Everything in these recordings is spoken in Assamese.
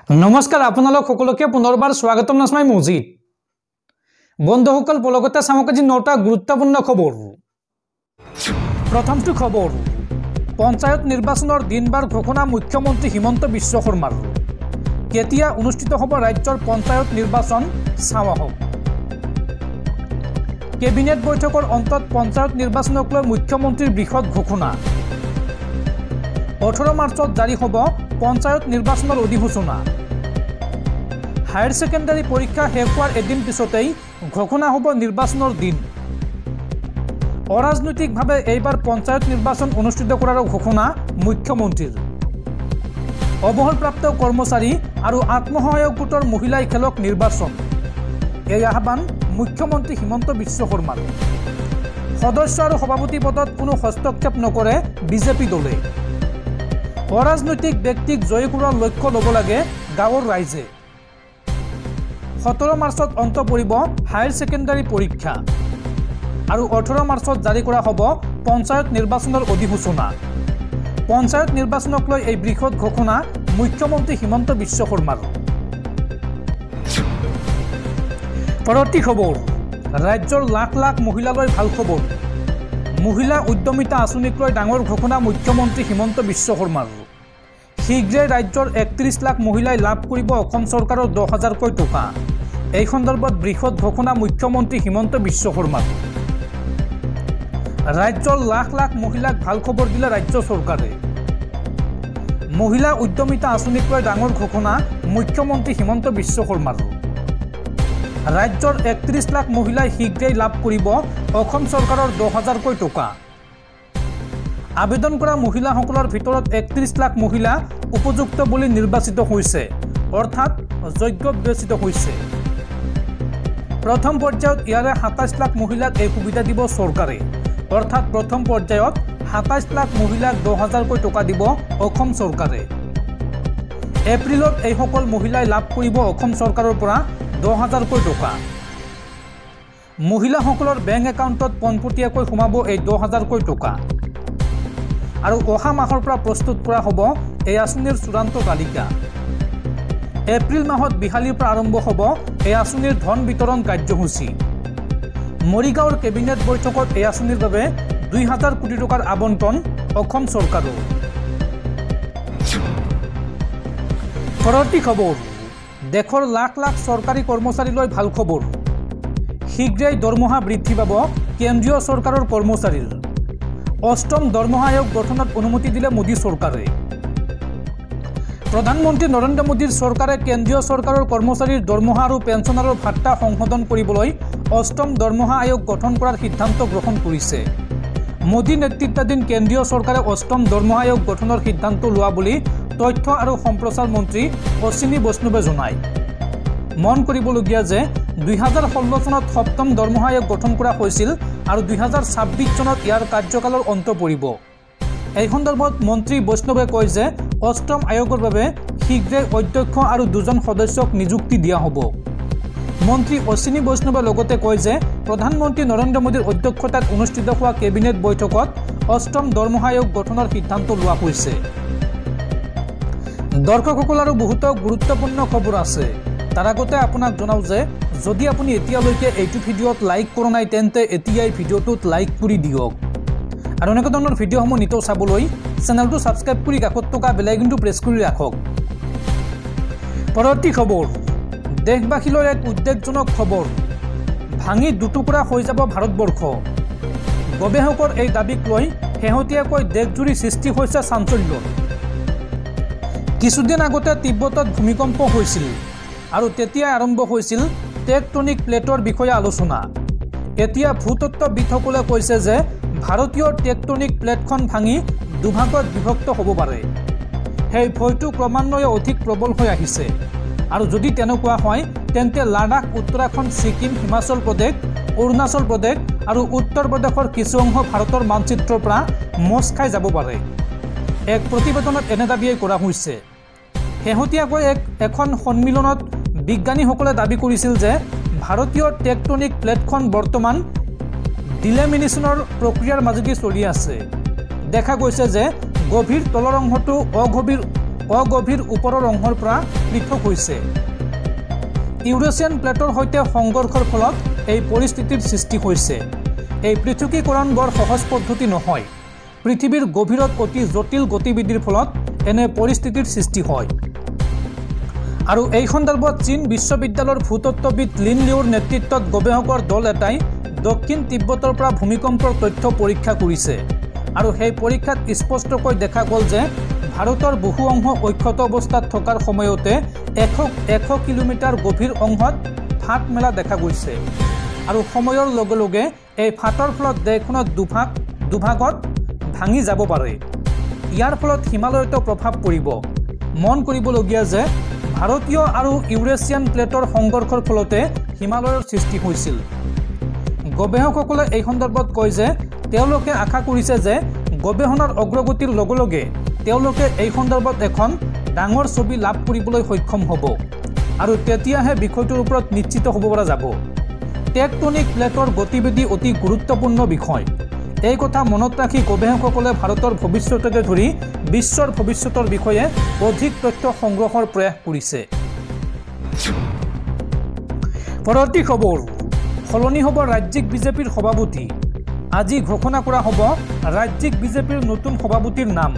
নমস্কাৰ আপোনালোক সকলোকে পুনৰবাৰ স্বাগতম নাছমাই মজিদ বন্ধুসকল পলগতে চামক আজি 9টা গুৰুত্বপূৰ্ণ খবৰ প্ৰথমটো খবৰ পঞ্চায়ত নিৰ্বাচনৰ দিনবাৰ ঘোষণা মুখ্যমন্ত্ৰী হিমন্ত বিশ্ব শৰ্মাৰ কেতিয়া অনুষ্ঠিত হ'ব ৰাজ্যৰ পঞ্চায়ত নিৰ্বাচন চাওয়া হ'ব কেবিনেট বৈঠকৰ অন্তত পঞ্চায়ত নিৰ্বাচনক লৈ মুখ্যমন্ত্ৰীৰ বৃহৎ ঘোষণা 18 মাৰ্চত জাৰি হ'ব পঞ্চায়ত নিৰ্বাচনৰ অধিসূচনা হায়াৰ সেকেন্ডাৰী পৰীক্ষা শেষ হোৱাৰ এদিন পিছতেই ঘোষণা হ'ব নিৰ্বাচনৰ দিন অৰাজনৈতিকভাৱে এইবাৰ পঞ্চায়ত নিৰ্বাচন অনুষ্ঠিত কৰাৰ ঘোষণা মুখ্যমন্ত্ৰীৰ অৱসৰপ্ৰাপ্ত কৰ্মচাৰী আৰু আত্মসহায়ক গোটৰ মহিলাই খেলক নিৰ্বাচন এই আহ্বান মুখ্যমন্ত্ৰী হিমন্ত বিশ্ব শৰ্মাৰ সদস্য আৰু সভাপতি পদত কোনো হস্তক্ষেপ নকৰে বিজেপি দলে অৰাজনৈতিক ব্যক্তিক জয় কৰাৰ লক্ষ্য ল'ব লাগে গাঁৱৰ ৰাইজে 17 মাৰ্চত অন্ত পৰিব হায়াৰ সেকেন্ডাৰী পৰীক্ষা আৰু 18 মাৰ্চত জাৰি কৰা হ'ব পঞ্চায়ত নিৰ্বাচনৰ অধিসূচনা পঞ্চায়ত নিৰ্বাচনক লৈ এই বৃহৎ ঘোষণা মুখ্যমন্ত্ৰী হিমন্ত বিশ্ব শৰ্মাৰ পৰৱৰ্তী খবৰ ৰাজ্যৰ লাখ লাখ মহিলালৈ ভাল খবৰ মহিলা উদ্যমিতা আঁচনিক লৈ ডাঙৰ ঘোষণা মুখ্যমন্ত্ৰী হিমন্ত বিশ্ব শৰ্মাৰ শীঘ্ৰে ৰাজ্যৰ 31 লাখ মহিলাই লাভ কৰিব অসম চৰকাৰৰ 10,000 কোটি টকা এই সন্দৰ্ভত বৃহৎ ঘোষণা মুখ্যমন্ত্ৰী হিমন্ত বিশ্ব শৰ্মাৰ ৰাজ্যৰ লাখ লাখ মহিলাক ভাল খবৰ দিলে ৰাজ্য চৰকাৰে মহিলা উদ্যমিতা আঁচনিক লৈ ডাঙৰ ঘোষণা মুখ্যমন্ত্ৰী হিমন্ত বিশ্ব শৰ্মাৰ ৰাজ্যৰ 31 লাখ মহিলাই শীঘ্ৰেই লাভ কৰিব অসম চৰকাৰৰ 10,000 কোটি টকা আবেদন কৰা মহিলাসকলৰ ভিতৰত 31 লাখ মহিলা উপযুক্ত বুলি নিৰ্বাচিত হৈছে অৰ্থাৎ যোগ্য বিবেচিত হৈছে প্ৰথম পৰ্যায়ত ইয়াৰে 27 লাখ মহিলাক এই সুবিধা দিব চৰকাৰে অৰ্থাৎ প্ৰথম পৰ্যায়ত 27 লাখ মহিলাক 10,000 কোটি টকা দিব অসম চৰকাৰে এপ্ৰিলত এই সকল মহিলাই লাভ কৰিব অসম চৰকাৰৰ পৰা 10,000 কোটি টকা মহিলাসকলৰ বেংক একাউণ্টত পোনপটীয়াকৈ সোমাব এই 10,000 কোটি টকা আৰু অহা মাহৰ পৰা প্ৰস্তুত কৰা হ'ব এই আঁচনিৰ চূড়ান্ত তালিকা এপ্ৰিল মাহত বিহালীৰ পৰা আৰম্ভ হ'ব এই আঁচনিৰ ধন বিতৰণ কাৰ্যসূচী মৰিগাঁৱৰ কেবিনেট বৈঠকত এই আঁচনিৰ বাবে 2,000 কোটি টকাৰ আবণ্টন অসম চৰকাৰৰ পৰৱৰ্তী খবৰ দেশৰ লাখ লাখ চৰকাৰী কৰ্মচাৰীলৈ ভাল খবৰ শীঘ্ৰেই দৰমহা বৃদ্ধি পাব কেন্দ্ৰীয় চৰকাৰৰ কৰ্মচাৰীৰ অষ্টম দৰমহা আয়োগ গঠনত অনুমতি দিলে মোদী চৰকাৰে প্ৰধানমন্ত্ৰী নৰেন্দ্ৰ মোদীৰ চৰকাৰে কেন্দ্ৰীয় চৰকাৰৰ কৰ্মচাৰীৰ দৰমহা আৰু পেঞ্চনাৰৰ ভাত্তা সংশোধন কৰিবলৈ অষ্টম দৰমহা আয়োগ গঠন কৰাৰ সিদ্ধান্ত গ্ৰহণ কৰিছে মোদী নেতৃত্বাধীন কেন্দ্ৰীয় চৰকাৰে অষ্টম দৰমহা আয়োগ গঠনৰ সিদ্ধান্ত লোৱা বুলি তথ্য আৰু সম্প্ৰচাৰ মন্ত্ৰী অশ্বিনী বৈষ্ণৱে জনায় মন কৰিবলগীয়া যে 2016 চনত সপ্তম দৰমহা আয়োগ গঠন কৰা হৈছিল আৰু 2026 চনত ইয়াৰ কাৰ্যকালৰ অন্ত পৰিব এই সন্দৰ্ভত মন্ত্ৰী বৈষ্ণৱে কয় যে অষ্টম আয়োগৰ বাবে শীঘ্ৰে অধ্যক্ষ আৰু দুজন সদস্যক নিযুক্তি দিয়া হ'ব মন্ত্ৰী অশ্বিনী বৈষ্ণৱে লগতে কয় যে প্ৰধানমন্ত্ৰী নৰেন্দ্ৰ মোদীৰ অধ্যক্ষতাত অনুষ্ঠিত হোৱা কেবিনেট বৈঠকত অষ্টম দৰমহা আয়োগ গঠনৰ সিদ্ধান্ত লোৱা হৈছে দৰ্শকসকল আৰু বহুতো গুৰুত্বপূৰ্ণ খবৰ আছে তাৰ আগতে আপোনাক জনাও যে যদি আপুনি এতিয়ালৈকে এইটো ভিডিঅ'ত লাইক কৰা নাই তেন্তে এতিয়াই ভিডিঅ'টোত লাইক কৰি দিয়ক আৰু এনেকুৱা ধৰণৰ ভিডিঅ'সমূহ নিতৌ চাবলৈ চেনেলটো ছাবস্ক্ৰাইব কৰি কাষত থকা বেল আইকনটো প্ৰেছ কৰি ৰাখক পৰৱৰ্তী খবৰ দেশবাসীলৈ এক উদ্বেগজনক খবৰ ভাঙি দুটুকুৰা হৈ যাব ভাৰতবৰ্ষ গৱেষকৰ এই দাবীক লৈ শেহতীয়াকৈ দেশজুৰি সৃষ্টি হৈছে চাঞ্চল্য কিছুদিন আগতে তিব্বতত ভূমিকম্প হৈছিল আৰু তেতিয়াই আৰম্ভ হৈছিল টেকটনিক প্লেটৰ বিষয়ে আলোচনা এতিয়া ভূতত্ত্ববিদসকলে কৈছে যে ভাৰতীয় টেকটনিক প্লেটখন ভাঙি দুভাগত বিভক্ত হ'ব পাৰে সেই ভয়টো ক্ৰমান্বয়ে অধিক প্ৰবল হৈ আহিছে আৰু যদি তেনেকুৱা হয় তেন্তে লাডাখ উত্তৰাখণ্ড ছিকিম হিমাচল প্ৰদেশ অৰুণাচল প্ৰদেশ আৰু উত্তৰ প্ৰদেশৰ কিছু অংশ ভাৰতৰ মানচিত্ৰৰ পৰা মচ খাই যাব পাৰে এক প্ৰতিবেদনত এনে দাবীয়ে কৰা হৈছে শেহতীয়াকৈ এখন সন্মিলনত বিজ্ঞানীসকলে দাবী কৰিছিল যে ভাৰতীয় টেকটনিক প্লেটখন বৰ্তমান ডিলেমিনেশ্যনৰ প্ৰক্ৰিয়াৰ মাজেদি চলি আছে দেখা গৈছে যে গভীৰ তলৰ অংশটো অগভীৰ ওপৰৰ অংশৰ পৰা পৃথক হৈছে। ইউৰেছিয়ান প্লেটৰ সৈতে সংঘৰ্ষৰ ফলত এই পৰিস্থিতিৰ সৃষ্টি হৈছে। এই পৃথকীকৰণ বৰ সহজ পদ্ধতি নহয়। পৃথিৱীৰ গভীৰত অতি জটিল গতিবিধিৰ ফলত এনে পৰিস্থিতিৰ সৃষ্টি হয়। আৰু এই সন্দৰ্ভত চীন বিশ্ববিদ্যালয়ৰ ভূতত্ত্ববিদ লিন লিউৰ নেতৃত্বত গৱেষকৰ দল এটাই দক্ষিণ তিব্বতৰ পৰা ভূমিকম্পৰ তথ্য পৰীক্ষা কৰিছে। আৰু সেই পৰীক্ষাত স্পষ্টকৈ দেখা গ'ল যে ভাৰতৰ বহু অংশ অক্ষত অৱস্থাত থকাৰ সময়তে 100 কিলোমিটাৰ গভীৰ অংশত ফাট মেলা দেখা গৈছে। আৰু সময়ৰ লগে লগে এই ফাটৰ ফলত দেশখনত দুভাগত ভাঙি যাব পাৰে। ইয়াৰ ফলত হিমালয়তো প্ৰভাৱ পৰিব। মন কৰিবলগীয়া যে ভাৰতীয় আৰু ইউৰেছিয়ান প্লেটৰ সংঘৰ্ষৰ ফলতে হিমালয়ৰ সৃষ্টি হৈছিল। গৱেষকসকলে এই সন্দৰ্ভত কয় যে তেওঁলোকে আশা কৰিছে যে গৱেষণাৰ অগ্ৰগতিৰ লগে লগে তেওঁলোকে এই সন্দৰ্ভত এখন ডাঙৰ ছবি লাভ কৰিবলৈ সক্ষম হ'ব। আৰু তেতিয়াহে বিষয়টোৰ ওপৰত নিশ্চিত হ'ব পৰা যাব। টেকটনিক প্লেটৰ গতিবিধি অতি গুৰুত্বপূৰ্ণ বিষয়। এই কথা মনত ৰাখি গৱেষকসকলে ভাৰতৰ ভৱিষ্যতকে ধৰি বিশ্বৰ ভৱিষ্যতৰ বিষয়ে অধিক তথ্য সংগ্ৰহৰ প্ৰয়াস কৰিছে। পৰৱৰ্তী খবৰ, সলনি হ'ব ৰাজ্যিক বিজেপিৰ সভাপতি। আজি ঘোষণা কৰা হ'ব ৰাজ্যিক বিজেপিৰ নতুন সভাপতিৰ নাম।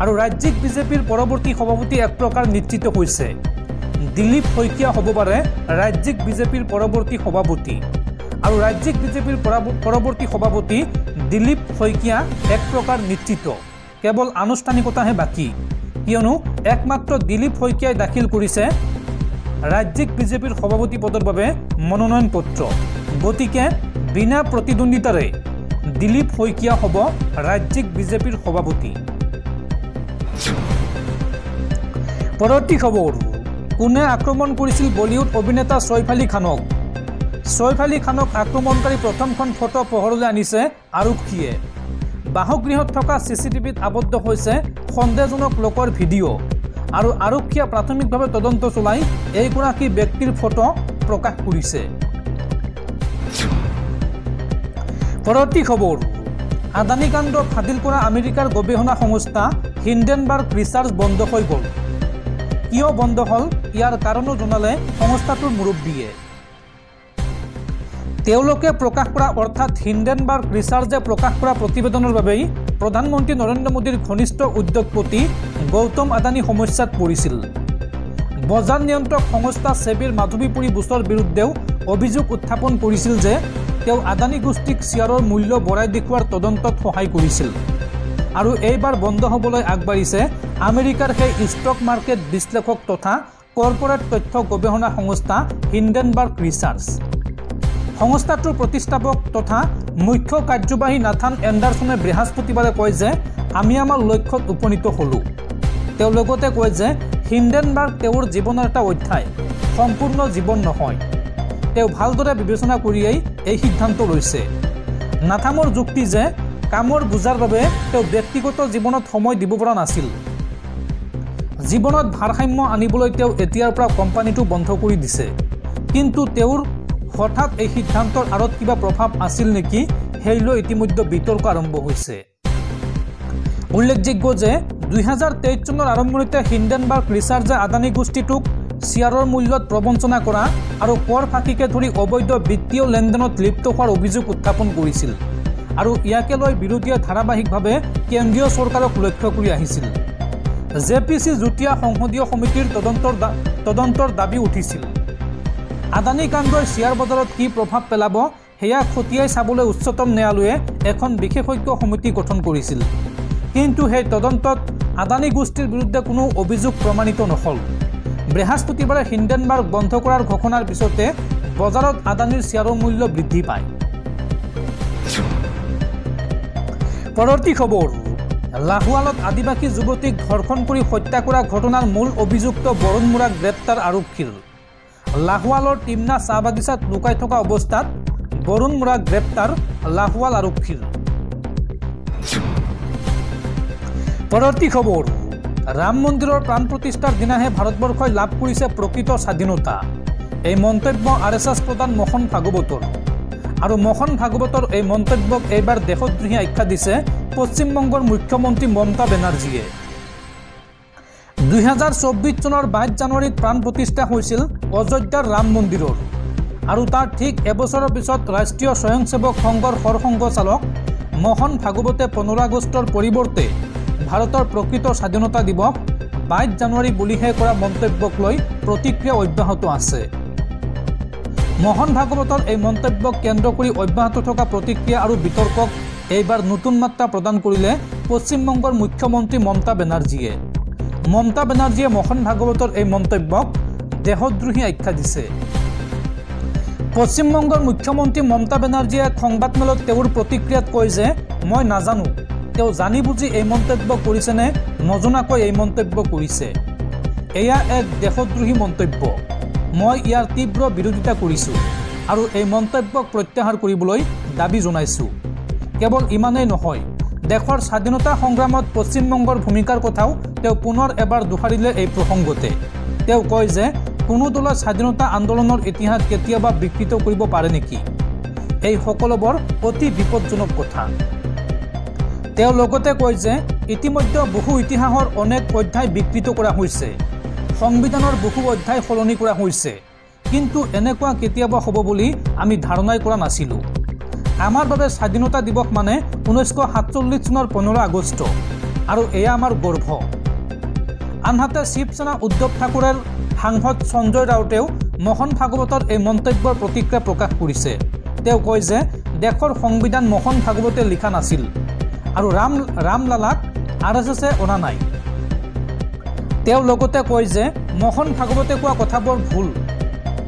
আৰু ৰাজ্যিক বিজেপিৰ পৰৱৰ্তী সভাপতি এক প্ৰকাৰ নিশ্চিত হৈছে। দিলীপ শইকীয়া হ'ব পাৰে ৰাজ্যিক বিজেপিৰ পৰৱৰ্তী সভাপতি। আৰু ৰাজ্যিক বিজেপিৰ পৰৱৰ্তী সভাপতি দিলীপ শইকীয়া এক প্ৰকাৰ নিশ্চিত, কেৱল আনুষ্ঠানিকতাহে বাকী। কিয়নো একমাত্ৰ দিলীপ শইকীয়াই দাখিল কৰিছে ৰাজ্যিক বিজেপিৰ সভাপতি পদৰ বাবে মনোনয়ন পত্ৰ। গতিকে বিনা প্ৰতিদ্বন্দ্বিতাৰে দিলীপ শইকীয়া হ'ব ৰাজ্যিক বিজেপিৰ সভাপতি। পৰৱৰ্তী খবৰ, কোনে আক্ৰমণ কৰিছিল বলিউড অভিনেতা সৈফ আলী খানক? সৈফ আলী খানক আক্ৰমণকাৰী প্ৰথমখন ফটো পোহৰলৈ আনিছে আৰক্ষীয়ে। বাসগৃহত থকা CCTVত আবদ্ধ হৈছে সন্দেহজনক লোকৰ ভিডিঅ'। আৰু আৰক্ষীয়ে প্ৰাথমিকভাৱে তদন্ত চলাই এইগৰাকী ব্যক্তিৰ ফটো প্ৰকাশ কৰিছে। পৰৱৰ্তী খবৰ, আদানী কাণ্ড ফাদিল কৰা আমেৰিকাৰ গৱেষণা সংস্থা হিণ্ডেনবাৰ্গ ৰিচাৰ্চ বন্ধ হৈ গ'ল। কিয় বন্ধ হ'ল ইয়াৰ কাৰণো জনালে সংস্থাটোৰ মুৰব্বীয়ে। তেওঁলোকে প্ৰকাশ কৰা অৰ্থাৎ হিণ্ডেনবাৰ্গ ৰিচাৰ্চে প্ৰকাশ কৰা প্ৰতিবেদনৰ বাবেই প্ৰধানমন্ত্ৰী নৰেন্দ্ৰ মোদীৰ ঘনিষ্ঠ উদ্যোগপতি গৌতম আদানী সমস্যাত পৰিছিল। বজাৰ নিয়ন্ত্ৰক সংস্থা ছেবিৰ মাধৱীপুৰী বুছৰ বিৰুদ্ধেও অভিযোগ উত্থাপন কৰিছিল যে তেওঁ আদানী গোষ্ঠীক শ্বেয়াৰৰ মূল্য বঢ়াই দেখুওৱাৰ তদন্তত সহায় কৰিছিল। আৰু এইবাৰ বন্ধ হ'বলৈ আগবাঢ়িছে আমেৰিকাৰ সেই ষ্টক মাৰ্কেট বিশ্লেষক তথা কৰ্পৰেট তথ্য গৱেষণা সংস্থা হিণ্ডেনবাৰ্গ ৰিচাৰ্চ। সংস্থাটোৰ প্ৰতিষ্ঠাপক তথা মুখ্য কাৰ্যবাহী নাথান এণ্ডাৰছনে বৃহস্পতিবাৰে কয় যে আমি আমাৰ লক্ষ্যত উপনীত হ'লোঁ। তেওঁ লগতে কয় যে হিণ্ডেনবাৰ্গ তেওঁৰ জীৱনৰ এটা অধ্যায়, সম্পূৰ্ণ জীৱন নহয়। তেওঁ ভালদৰে বিবেচনা কৰিয়েই এই সিদ্ধান্ত লৈছে। নাথামৰ যুক্তি যে কামৰ বোজাৰ বাবে তেওঁ ব্যক্তিগত জীৱনত সময় দিব পৰা নাছিল। জীৱনত ভাৰসাম্য আনিবলৈ তেওঁ এতিয়াৰ পৰা কোম্পানীটো বন্ধ কৰি দিছে। কিন্তু তেওঁৰ হঠাৎ এই সিদ্ধান্তৰ আঁৰত কিবা প্ৰভাৱ আছিল নেকি সেই লৈ ইতিমধ্যে বিতৰ্ক আৰম্ভ হৈছে। উল্লেখযোগ্য যে 2023 চনৰ আৰম্ভণিতে হিণ্ডেনবাৰ্গ ৰিচাৰ্চে আদানী গোষ্ঠীটোক শ্বেয়াৰৰ মূল্যত প্ৰবঞ্চনা কৰা আৰু কৰ ফাঁকিকে ধৰি অবৈধ বিত্তীয় লেনদেনত লিপ্ত হোৱাৰ অভিযোগ উত্থাপন কৰিছিল। আৰু ইয়াকে লৈ বিৰোধীয়ে ধাৰাবাহিকভাৱে কেন্দ্ৰীয় চৰকাৰক লক্ষ্য কৰি আহিছিল। JPC যুটীয়া সংসদীয় সমিতিৰ তদন্তৰ দাবী উঠিছিল। আদানী কাণ্ডই শ্বেয়াৰ বজাৰত কি প্ৰভাৱ পেলাব সেয়া খতিয়াই চাবলৈ উচ্চতম ন্যায়ালয়ে এখন বিশেষজ্ঞ সমিতি গঠন কৰিছিল। কিন্তু সেই তদন্তত আদানী গোষ্ঠীৰ বিৰুদ্ধে কোনো অভিযোগ প্ৰমাণিত নহ'ল। বৃহস্পতিবাৰে হিণ্ডেনবাৰ্গ বন্ধ কৰাৰ ঘোষণাৰ পিছতে বজাৰত আদানীৰ শ্বেয়াৰৰ মূল্য বৃদ্ধি পায়। পৰৱৰ্তী খবৰ, লাহোৱালত আদিবাসী যুৱতীক ধৰ্ষণ কৰি হত্যা কৰা ঘটনাৰ মূল অভিযুক্ত বৰুণ মুৰাক গ্ৰেপ্তাৰ আৰক্ষীৰ। লাহোৱালৰ টিমনা চাহ বাগিচাত লুকাই থকা অৱস্থাত বৰুণ মুৰাক গ্ৰেপ্তাৰ লাহোৱাল আৰক্ষীৰ। পৰৱৰ্তী খবৰ, ৰাম মন্দিৰৰ প্ৰাণ প্ৰতিষ্ঠাৰ দিনাহে ভাৰতবৰ্ষই লাভ কৰিছে প্ৰকৃত স্বাধীনতা। এই মন্তব্য RSS প্ৰধান মোহন ভাগৱতৰ। আৰু মোহন ভাগৱতৰ এই মন্তব্যক এইবাৰ দেশদ্ৰোহী আখ্যা দিছে পশ্চিমবংগৰ মুখ্যমন্ত্ৰী মমতা বেনাৰ্জীয়ে। 2024 চনৰ 22 জানুৱাৰীত প্ৰাণ প্ৰতিষ্ঠা হৈছিল অযোধ্যাৰ ৰাম মন্দিৰৰ আৰু তাৰ ঠিক এবছৰৰ পিছত ৰাষ্ট্ৰীয় স্বয়ংসেৱক সংঘৰ সৰসংঘ চালক মোহন ভাগৱতে 15 আগষ্টৰ পৰিৱৰ্তে ভাৰতৰ প্ৰকৃত স্বাধীনতা দিৱস 22 জানুৱাৰী বুলিহে কৰা মন্তব্যক লৈ প্ৰতিক্ৰিয়া অব্যাহত আছে। মোহন ভাগৱতৰ এই মন্তব্যক কেন্দ্ৰ কৰি অব্যাহত থকা প্ৰতিক্ৰিয়া আৰু বিতৰ্কক এইবাৰ নতুন মাত্ৰা প্ৰদান কৰিলে পশ্চিমবংগৰ মুখ্যমন্ত্ৰী মমতা বেনাৰ্জীয়ে। মমতা বেনাৰ্জীয়ে মোহন ভাগৱতৰ এই মন্তব্যক দেহদ্ৰোহী আখ্যা দিছে। পশ্চিমবংগৰ মুখ্যমন্ত্ৰী মমতা বেনাৰ্জীয়ে এক সংবাদমেলত তেওঁৰ প্ৰতিক্ৰিয়াত কয় যে মই নাজানো তেওঁ জানি বুজি এই মন্তব্য কৰিছে নে নজনাকৈ এই মন্তব্য কৰিছে। এয়া এক দেশদ্ৰোহী মন্তব্য। মই ইয়াৰ তীব্ৰ বিৰোধিতা কৰিছোঁ আৰু এই মন্তব্যক প্ৰত্যাহাৰ কৰিবলৈ দাবী জনাইছোঁ। কেৱল ইমানেই নহয়, দেশৰ স্বাধীনতা সংগ্ৰামত পশ্চিমবংগৰ ভূমিকাৰ কথাও তেওঁ পুনৰ এবাৰ দোহাৰিলে। এই প্ৰসংগতে তেওঁ কয় যে কোনো দলে স্বাধীনতা আন্দোলনৰ ইতিহাস কেতিয়াবা বিকৃত কৰিব পাৰে নেকি? এই সকলোবোৰ অতি বিপদজনক কথা। তেওঁ লগতে কয় যে ইতিমধ্যে বহু ইতিহাসৰ অনেক অধ্যায় বিকৃত কৰা হৈছে, সংবিধানৰ বহু অধ্যায় সলনি কৰা হৈছে, কিন্তু এনেকুৱা কেতিয়াবা হ'ব বুলি আমি ধাৰণাই কৰা নাছিলোঁ। আমাৰ বাবে স্বাধীনতা দিৱস মানে 1947 চনৰ 15 আগষ্ট আৰু এয়া আমাৰ গৰ্ব। আনহাতে শিৱসেনা উদ্ধৱ ঠাকুৰেৰ সাংসদ সঞ্জয় ৰাউতেও মোহন ভাগৱতৰ এই মন্তব্যৰ প্ৰতিক্ৰিয়া প্ৰকাশ কৰিছে। তেওঁ কয় যে দেশৰ সংবিধান মোহন ভাগৱতে লিখা নাছিল আৰু ৰামলালাক RSSে অনা নাই। তেওঁ লগতে কয় যে মোহন ভাগৱতে কোৱা কথাবোৰ ভুল।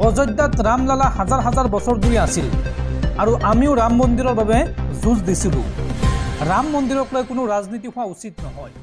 অযোধ্যাত ৰামলালা হাজাৰ হাজাৰ বছৰ ধৰি আছিল আৰু আমিও ৰাম মন্দিৰৰ বাবে যুঁজ দিছিলোঁ। ৰাম মন্দিৰক লৈ কোনো ৰাজনীতি হোৱা উচিত নহয়।